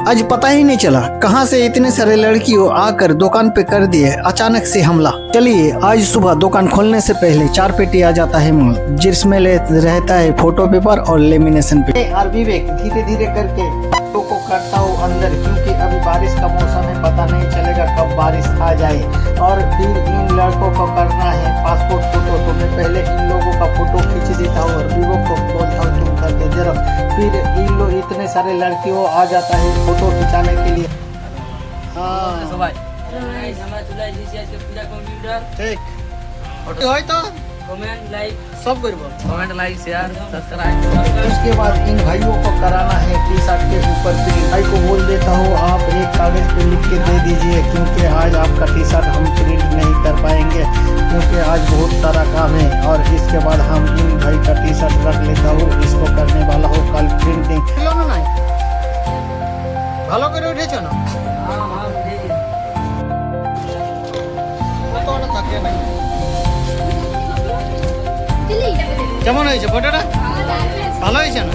आज पता ही नहीं चला कहां से इतने सारे लड़कियों आकर दुकान पे कर दिए अचानक से हमला। चलिए आज सुबह दुकान खोलने से पहले 4 पेटी आ जाता है माल, जिसमें रहता है फोटो पेपर और लेमिनेशन पेपर। और विवेक धीरे धीरे करके फोटो को करता हूँ अंदर, क्योंकि अभी बारिश का मौसम है, पता नहीं चलेगा कब बारिश आ जाए। और फिर इन लड़कों को करना है पासपोर्ट फोटो, तो मैं पहले इन लोगों का फोटो खींच देता हूँ और विवेक को बोलता हूँ तुम कर दो जरा। फिर इन लोग इतने सारे लड़कियों आ जाता है फोटो खिंचाने के लिए। ठीक तो कमेंट लाइक सब करबो, कमेंट लाइक शेयर सब्सक्राइब। उसके बाद इन भाइयों को कराना है टी शर्ट के ऊपर प्रिंट। भाई को बोल देता हूँ आप एक कागज पे लिख के दे दीजिए, क्योंकि आज आपका टी शर्ट हम प्रिंट नहीं कर पाएंगे, क्योंकि आज बहुत सारा काम है। और इसके बाद हम इन भाई का टी शर्ट रख लेता हूँ, इसको करने वाला हो कल प्रिंटिंग। ভালো করে উঠেছো না? কতটা থাকে নাই? কেমন হয়েছে ফটোটা? ভালো হয়েছে না?